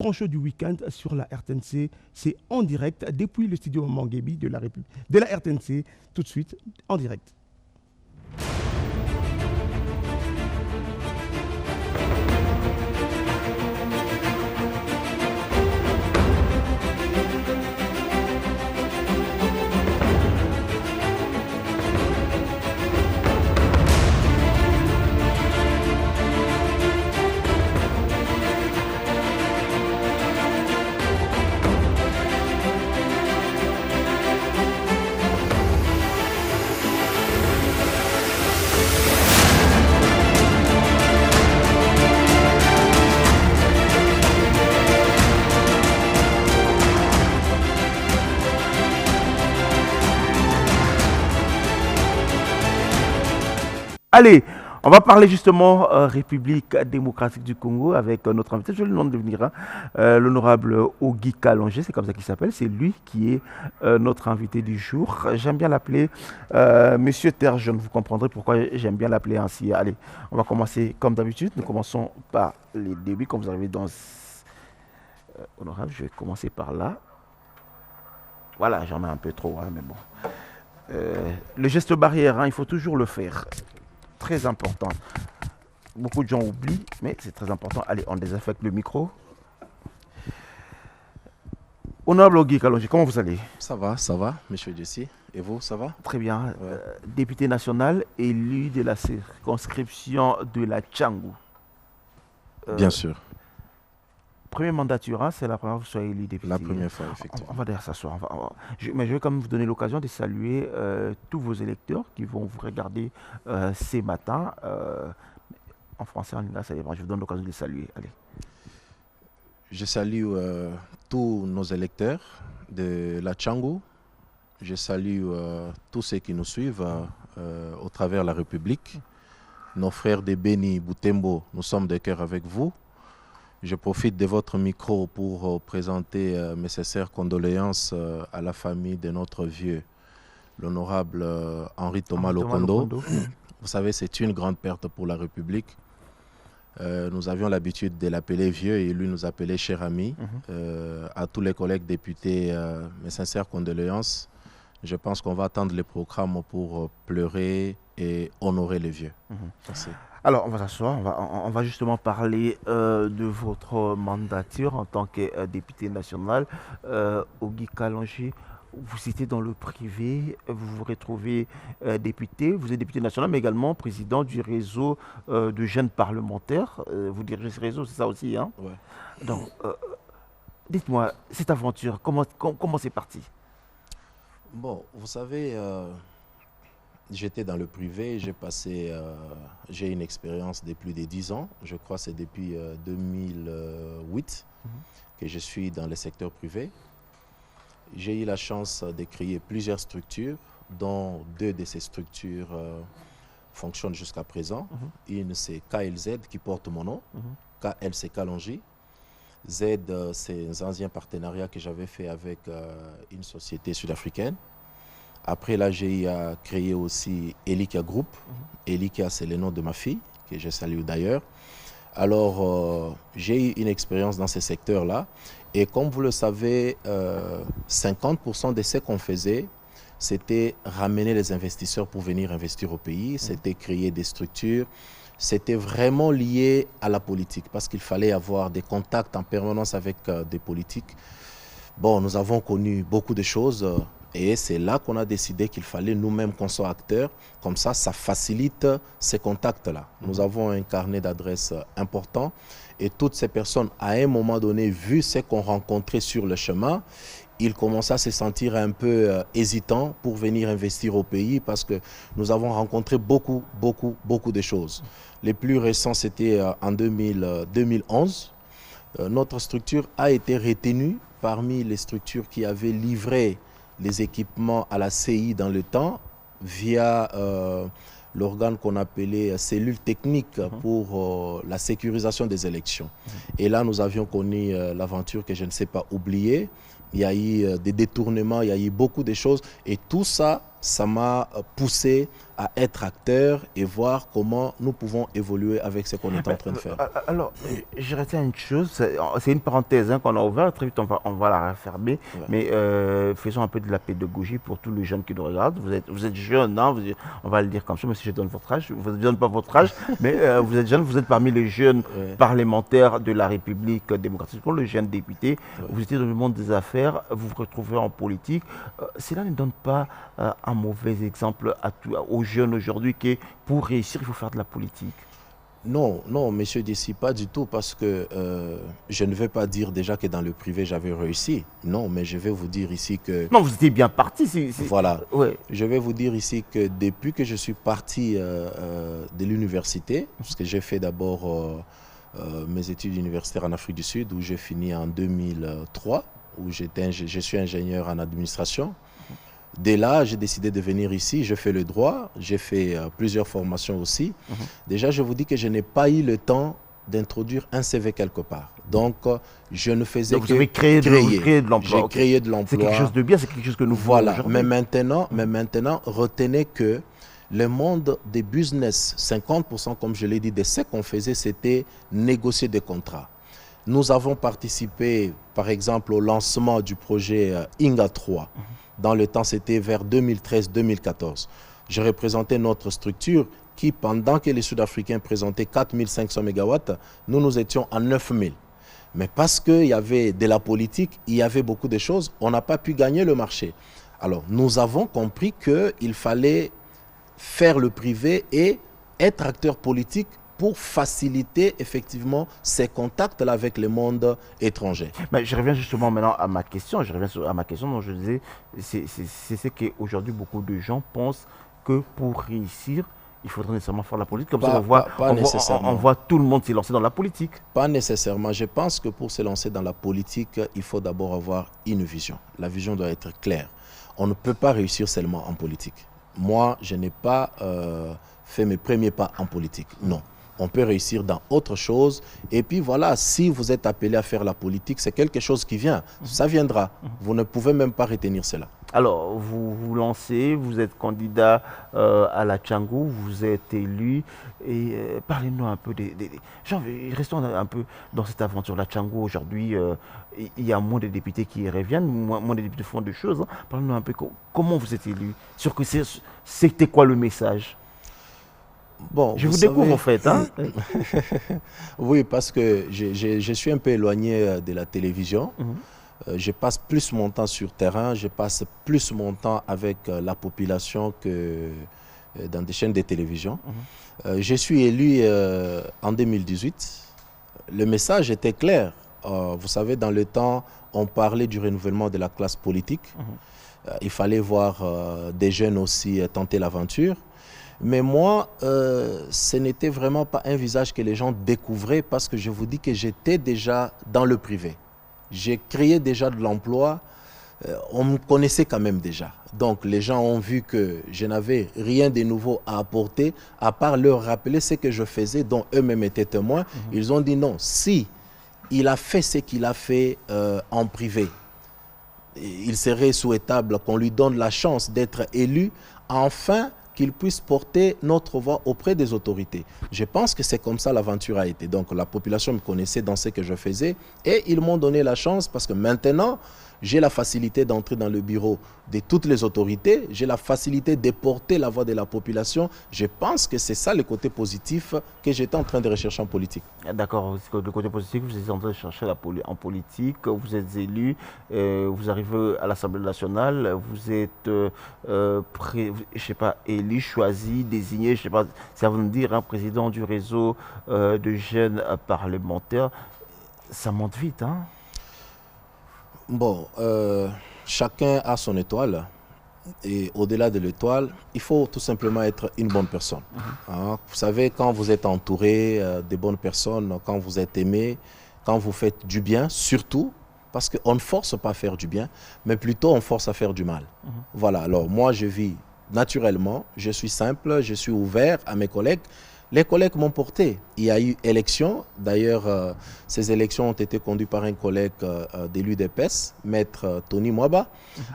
grand show du week-end sur la RTNC. C'est en direct depuis le studio Manguebi de la RTNC. Tout de suite, en direct. Allez, on va parler justement République démocratique du Congo avec notre invité, je vais le nom de venir, l'honorable Ogi Kalonji, c'est comme ça qu'il s'appelle, c'est lui qui est notre invité du jour. J'aime bien l'appeler Monsieur Terre Jaune, vous comprendrez pourquoi j'aime bien l'appeler ainsi. Allez, on va commencer comme d'habitude, nous commençons par les débuts, comme vous arrivez dans... honorable, je vais commencer par là. Voilà, j'en mets un peu trop, hein, mais bon. Le geste barrière, hein, il faut toujours le faire. Très important. Beaucoup de gens oublient, mais c'est très important. Allez, on désaffecte le micro. Honorable Ogi Kalonji, comment vous allez? Ça va, monsieur Jessie. Et vous, ça va? Très bien. Ouais. Député national, élu de la circonscription de la Tchangou. Bien sûr. Première mandature, hein, c'est la première fois que vous soyez élu député. La première fois, effectivement. On va d'ailleurs s'asseoir. Mais je vais quand même vous donner l'occasion de saluer tous vos électeurs qui vont vous regarder ces matins. En français, en anglais, ça dépend. Je vous donne l'occasion de les saluer. Allez. Je salue tous nos électeurs de la Tchangou. Je salue tous ceux qui nous suivent au travers de la République. Nos frères de Beni, Boutembo, nous sommes de cœur avec vous. Je profite de votre micro pour présenter mes sincères condoléances à la famille de notre vieux, l'honorable Henri Thomas Lokondo. Vous savez, c'est une grande perte pour la République. Nous avions l'habitude de l'appeler vieux et lui nous appelait cher ami. À tous les collègues députés, mes sincères condoléances. Je pense qu'on va attendre les programmes pour pleurer et honorer les vieux. Merci. Alors, on va s'asseoir, on va justement parler de votre mandature en tant que député national. Ogi Kalonji, vous étiez dans le privé, vous vous retrouvez député, vous êtes député national, mais également président du réseau de jeunes parlementaires. Vous dirigez ce réseau, c'est ça aussi, hein? Ouais. Donc, dites-moi, cette aventure, comment c'est parti? Bon, vous savez... J'étais dans le privé, j'ai une expérience de plus de 10 ans. Je crois que c'est depuis 2008 que je suis dans le secteur privé. J'ai eu la chance de créer plusieurs structures, dont 2 de ces structures fonctionnent jusqu'à présent. Une, c'est KLZ qui porte mon nom, KLC Kalonji. Z, c'est un ancien partenariat que j'avais fait avec une société sud-africaine. Après, là, j'ai créé aussi Elika Group. Elika, c'est le nom de ma fille, que je salue d'ailleurs. Alors, j'ai eu une expérience dans ce secteur-là. Et comme vous le savez, 50% de ce qu'on faisait, c'était ramener les investisseurs pour venir investir au pays. C'était créer des structures. C'était vraiment lié à la politique parce qu'il fallait avoir des contacts en permanence avec des politiques. Bon, nous avons connu beaucoup de choses. Et c'est là qu'on a décidé qu'il fallait nous-mêmes qu'on soit acteurs. Comme ça facilite ces contacts-là. Nous avons un carnet d'adresses important. Et toutes ces personnes, à un moment donné, vu ce qu'on rencontrait sur le chemin, ils commençaient à se sentir un peu hésitants pour venir investir au pays parce que nous avons rencontré beaucoup de choses. Les plus récents, c'était en 2011. Notre structure a été retenue parmi les structures qui avaient livré les équipements à la CI dans le temps via l'organe qu'on appelait cellule technique pour la sécurisation des élections. Et là, nous avions connu l'aventure que je ne sais pas oublier. Il y a eu des détournements, il y a eu beaucoup de choses. Et tout ça ça m'a poussé à être acteur et voir comment nous pouvons évoluer avec ce qu'on est en train de faire. Alors, je retiens une chose, c'est une parenthèse qu'on a ouverte, très vite on va la refermer, ouais. Mais faisons un peu de la pédagogie pour tous les jeunes qui nous regardent. Vous êtes jeunes, hein, on va le dire comme ça, même si je donne votre âge, vous ne donne pas votre âge, mais vous êtes jeunes, vous êtes parmi les jeunes parlementaires de la République démocratique, le jeune député, vous étiez dans le monde des affaires, vous vous retrouvez en politique. Cela ne donne pas un mauvais exemple aux jeunes aujourd'hui que pour réussir, il faut faire de la politique? Non, non, monsieur Dessy, pas du tout, parce que je ne vais pas dire déjà que dans le privé, j'avais réussi. Non, mais je vais vous dire ici que... Non, vous étiez bien parti. Voilà. Ouais. Je vais vous dire ici que depuis que je suis parti de l'université, parce que j'ai fait d'abord mes études universitaires en Afrique du Sud, où j'ai fini en 2003, où je suis ingénieur en administration. Dès là, j'ai décidé de venir ici, je fais le droit, j'ai fait plusieurs formations aussi. Déjà, je vous dis que je n'ai pas eu le temps d'introduire un CV quelque part. Donc, je ne faisais que vous avez créé de l'emploi. J'ai créé de l'emploi. C'est quelque chose de bien, c'est quelque chose que nous voulons aujourd'hui. Mais maintenant, retenez que le monde des business, 50%, comme je l'ai dit, de ce qu'on faisait, c'était négocier des contrats. Nous avons participé, par exemple, au lancement du projet INGA 3. Dans le temps, c'était vers 2013-2014. Je représentais notre structure qui, pendant que les Sud-Africains présentaient 4500 MW, nous étions à 9000. Mais parce qu'il y avait de la politique, il y avait beaucoup de choses, on n'a pas pu gagner le marché. Alors, nous avons compris qu'il fallait faire le privé et être acteur politique pour faciliter effectivement ces contacts-là avec le monde étranger. Mais je reviens justement maintenant à ma question. Je reviens à ma question dont je disais, c'est ce qu'aujourd'hui beaucoup de gens pensent que pour réussir, il faudrait nécessairement faire la politique. Comme ça, on voit tout le monde s'y lancer dans la politique. Pas nécessairement. Je pense que pour se lancer dans la politique, il faut d'abord avoir une vision. La vision doit être claire. On ne peut pas réussir seulement en politique. Moi, je n'ai pas fait mes premiers pas en politique. Non. On peut réussir dans autre chose. Et puis voilà, si vous êtes appelé à faire la politique, c'est quelque chose qui vient. Ça viendra. Vous ne pouvez même pas retenir cela. Alors, vous vous lancez, vous êtes candidat à la Tchangou, vous êtes élu. Et parlez-nous un peu restons un peu dans cette aventure. La Tchangou, aujourd'hui, il y a moins de députés qui y reviennent, moins de députés font des choses. Hein. Parlez-nous un peu comment vous êtes élu. C'était quoi le message? Bon, je vous découvre en fait. Hein. Oui, parce que je suis un peu éloigné de la télévision. Je passe plus mon temps sur terrain, je passe plus mon temps avec la population que dans des chaînes de télévision. Je suis élu en 2018. Le message était clair. Vous savez, dans le temps, on parlait du renouvellement de la classe politique. Il fallait voir des jeunes aussi tenter l'aventure. Mais moi, ce n'était vraiment pas un visage que les gens découvraient parce que je vous dis que j'étais déjà dans le privé. J'ai créé déjà de l'emploi, on me connaissait quand même déjà. Donc les gens ont vu que je n'avais rien de nouveau à apporter, à part leur rappeler ce que je faisais, dont eux-mêmes étaient témoins. Ils ont dit non, si il a fait ce qu'il a fait en privé, il serait souhaitable qu'on lui donne la chance d'être élu, enfin qu'il puisse porter notre voix auprès des autorités. Je pense que c'est comme ça l'aventure a été. Donc la population me connaissait dans ce que je faisais et ils m'ont donné la chance parce que maintenant, j'ai la facilité d'entrer dans le bureau de toutes les autorités, j'ai la facilité de porter la voix de la population. Je pense que c'est ça le côté positif que j'étais en train de rechercher en politique. D'accord, le côté positif, vous êtes en train de chercher en politique, vous êtes élu, vous arrivez à l'Assemblée nationale, vous êtes je sais pas, élu, choisi, désigné, je sais pas, c'est à vous de dire, hein, président du réseau de jeunes parlementaires. Ça monte vite, hein? Bon, chacun a son étoile et au-delà de l'étoile, il faut tout simplement être une bonne personne. Hein? Vous savez, quand vous êtes entouré de bonnes personnes, quand vous êtes aimé, quand vous faites du bien, surtout, parce qu'on ne force pas à faire du bien, mais plutôt on force à faire du mal. Voilà, alors moi je vis naturellement, je suis simple, je suis ouvert à mes collègues. Les collègues m'ont porté. Il y a eu élection. D'ailleurs, ces élections ont été conduites par un collègue de l'UDPS, maître Tony Mwaba.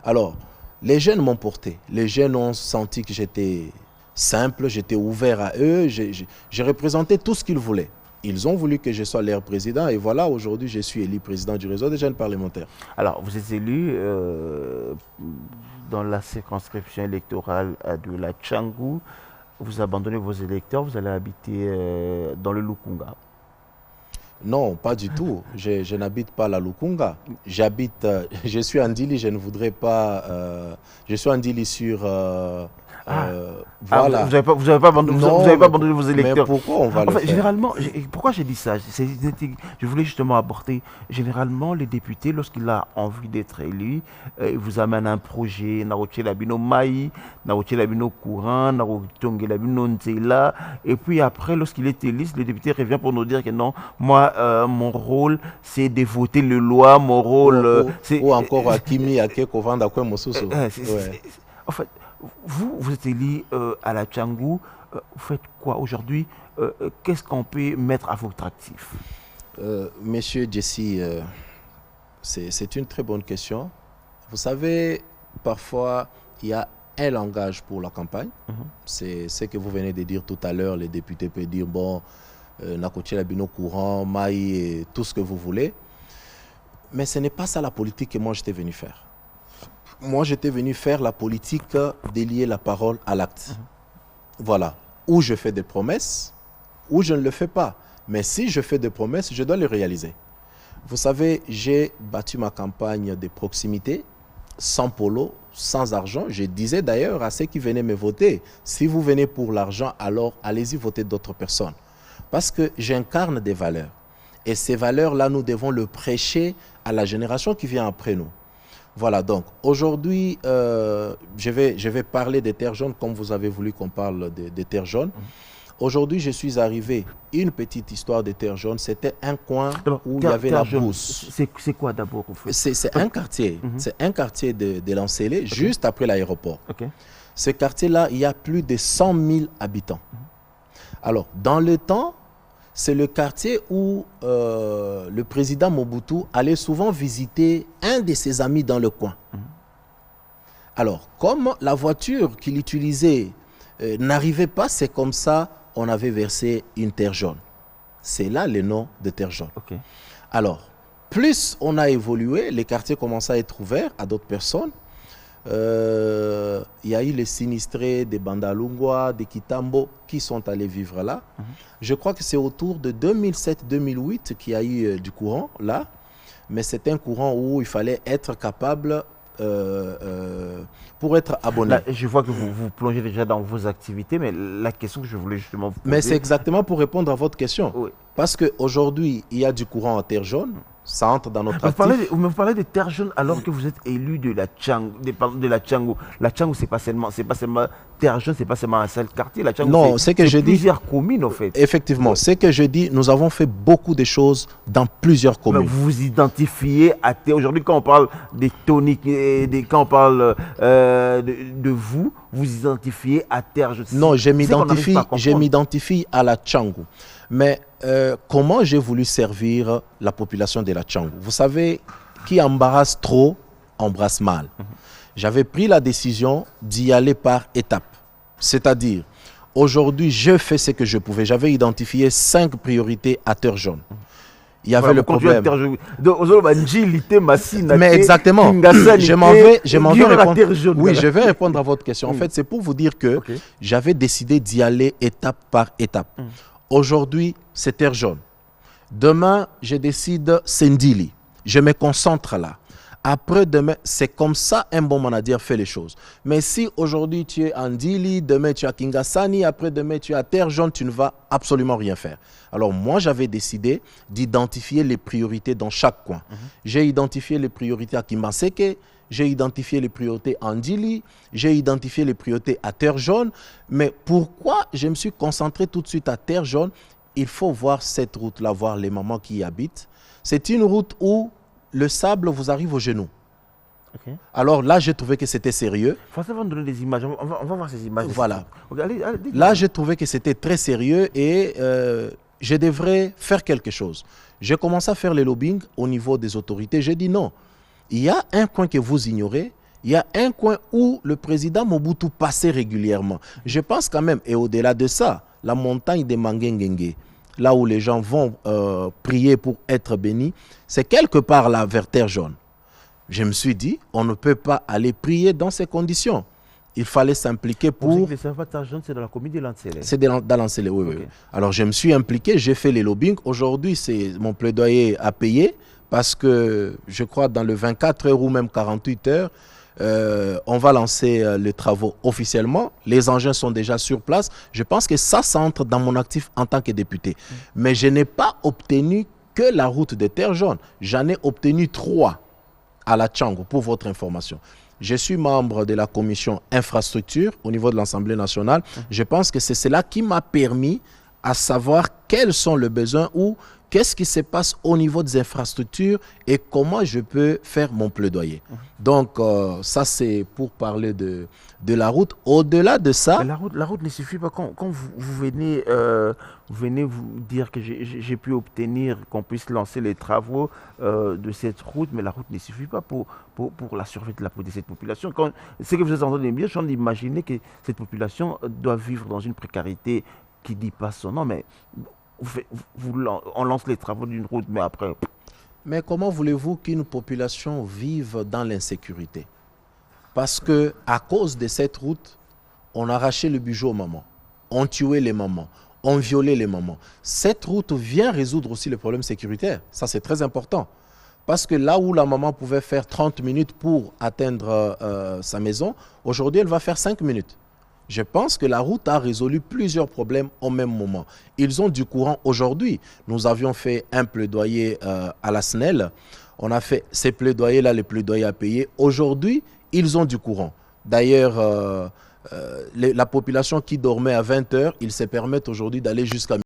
Alors, Les jeunes m'ont porté. Les jeunes ont senti que j'étais simple, j'étais ouvert à eux, j'ai représenté tout ce qu'ils voulaient. Ils ont voulu que je sois leur président et voilà, aujourd'hui, je suis élu président du réseau des jeunes parlementaires. Alors, vous êtes élu dans la circonscription électorale de la Tchangou. Vous abandonnez vos électeurs, vous allez habiter dans le Lukunga. Non, pas du tout. Je n'habite pas la Lukunga. J'habite, je suis en Dili, je ne voudrais pas... je suis en Dili sur... voilà. Vous n'avez pas abandonné vos électeurs. Mais pourquoi on va le faire? Généralement, pourquoi j'ai dit ça? Je voulais justement aborder, généralement, les députés, lorsqu'il a envie d'être élu, il vous amène un projet, Labino Maï, Labino Courant, Labino Nzela, et puis après, lorsqu'il est élu, le député revient pour nous dire que non, moi, mon rôle, c'est de voter les lois, mon rôle... ou encore Akimi, Akeko, Vandakwe, Mosusu. En fait, vous êtes élu à la Tchangou, vous faites quoi aujourd'hui? Qu'est-ce qu'on peut mettre à votre actif? Monsieur Jesse, c'est une très bonne question. Vous savez, parfois, il y a un langage pour la campagne. C'est ce que vous venez de dire tout à l'heure. Les députés peuvent dire, bon, Nakoche Labino Courant, Maï, et tout ce que vous voulez. Mais ce n'est pas ça la politique que moi j'étais venu faire. Moi, j'étais venu faire la politique de lier la parole à l'acte. Voilà. Ou je fais des promesses, ou je ne le fais pas. Mais si je fais des promesses, je dois les réaliser. Vous savez, j'ai battu ma campagne de proximité, sans polo, sans argent. Je disais d'ailleurs à ceux qui venaient me voter, si vous venez pour l'argent, alors allez-y voter d'autres personnes. Parce que j'incarne des valeurs. Et ces valeurs-là, nous devons le prêcher à la génération qui vient après nous. Voilà, donc aujourd'hui, je vais parler des terres jaunes comme vous avez voulu qu'on parle des terres jaunes. Aujourd'hui, je suis arrivé, une petite histoire des terres jaunes, c'était un coin où il y avait la brousse. C'est quoi d'abord? C'est un quartier, c'est un quartier de Lancélé, juste après l'aéroport. Ce quartier-là, il y a plus de 100 000 habitants. Alors, dans le temps, c'est le quartier où le président Mobutu allait souvent visiter un de ses amis dans le coin. Alors, comme la voiture qu'il utilisait n'arrivait pas, c'est comme ça on avait versé une terre jaune. C'est là le nom de terre jaune. Alors, plus on a évolué, les quartiers commençaient à être ouverts à d'autres personnes. Il y a eu les sinistrés des Bandalungwa, des Kitambo qui sont allés vivre là. Je crois que c'est autour de 2007-2008 qu'il y a eu du courant là. Mais c'est un courant où il fallait être capable pour être abonné. Là, je vois que vous plongez déjà dans vos activités, mais la question que je voulais justement vous poser... Mais c'est exactement pour répondre à votre question. Oui. Parce qu'aujourd'hui, il y a du courant en terre jaune. Ça entre dans notre actif. Vous me parlez de terre jaune alors que vous êtes élu de la Tchangou. La Tchangou, c'est pas seulement terre jaune, c'est pas seulement un seul quartier. La Tchangou, non, c'est que je dis plusieurs communes en fait. Effectivement, c'est que je dis, nous avons fait beaucoup de choses dans plusieurs communes. Mais vous vous identifiez à terre. Aujourd'hui, quand on parle des toniques, quand on parle de vous, vous identifiez à terre jaune. Non, je m'identifie à la Tchangou. Mais comment j'ai voulu servir la population de la Tchangou? Vous savez, qui embarrasse trop, embrasse mal. J'avais pris la décision d'y aller par étapes. C'est-à-dire, aujourd'hui, je fais ce que je pouvais. J'avais identifié 5 priorités à terre jaune. Il y avait le problème. Mais exactement. Je m'en vais répondre. Oui, je vais répondre à votre question. En fait, c'est pour vous dire que j'avais décidé d'y aller étape par étape. Aujourd'hui, c'est terre jaune. Demain, je décide Sendili. Je me concentre là. Après-demain, c'est comme ça un bon manager fait les choses. Mais si aujourd'hui tu es en Dili, demain tu es à Kingasani, après-demain tu es à terre jaune, tu ne vas absolument rien faire. Alors moi, j'avais décidé d'identifier les priorités dans chaque coin. J'ai identifié les priorités à Kimbaseke, j'ai identifié les priorités en Dili, j'ai identifié les priorités à terre jaune. Mais pourquoi je me suis concentré tout de suite à terre jaune? Il faut voir cette route-là, voir les mamans qui y habitent. C'est une route où le sable vous arrive aux genoux. Alors là, j'ai trouvé que c'était sérieux. Forcément, donner des images. On va voir ces images. Voilà. Là, j'ai trouvé que c'était très sérieux et je devrais faire quelque chose. J'ai commencé à faire le lobbying au niveau des autorités. J'ai dit non. Il y a un coin que vous ignorez. il y a un coin où le président Mobutu passait régulièrement. Je pense quand même, et au-delà de ça, la montagne des Mangengengue, là où les gens vont prier pour être bénis, c'est quelque part là vers Terre Jaune. Je me suis dit, on ne peut pas aller prier dans ces conditions. Il fallait s'impliquer pour... Les serviteurs jeunes, c'est dans la commune de Lansele. C'est dans Lansele, oui, Okay. oui. Alors je me suis impliqué, j'ai fait les lobbying. Aujourd'hui, c'est mon plaidoyer à payer parce que je crois dans le 24 heures ou même 48 heures, on va lancer les travaux officiellement. Les engins sont déjà sur place. Je pense que ça entre dans mon actif en tant que député. Mais je n'ai pas obtenu que la route de Terre Jaune. J'en ai obtenu 3 à la Tchango, pour votre information. Je suis membre de la commission infrastructure au niveau de l'Assemblée nationale. Je pense que c'est cela qui m'a permis à savoir quels sont les besoins ou qu'est-ce qui se passe au niveau des infrastructures et comment je peux faire mon plaidoyer. Donc, ça, c'est pour parler de la route. Au-delà de ça... La route ne suffit pas. Quand vous venez vous dire que j'ai pu obtenir qu'on puisse lancer les travaux de cette route, mais la route ne suffit pas pour la survie de cette population. Ce que vous êtes en train de me dire, je suis en train d'imaginer que cette population doit vivre dans une précarité qui ne dit pas son nom, mais on lance les travaux d'une route, mais après... Mais comment voulez-vous qu'une population vive dans l'insécurité? Parce que à cause de cette route, on a arraché le bijou aux mamans, on tuait les mamans, on violait les mamans. Cette route vient résoudre aussi les problèmes sécuritaires. Ça, c'est très important. Parce que là où la maman pouvait faire 30 minutes pour atteindre sa maison, aujourd'hui, elle va faire 5 minutes. Je pense que la route a résolu plusieurs problèmes au même moment. Ils ont du courant aujourd'hui. Nous avions fait un plaidoyer à la SNEL. On a fait ces plaidoyers-là, les plaidoyers à payer. Aujourd'hui, ils ont du courant. D'ailleurs, la population qui dormait à 20 h, ils se permettent aujourd'hui d'aller jusqu'à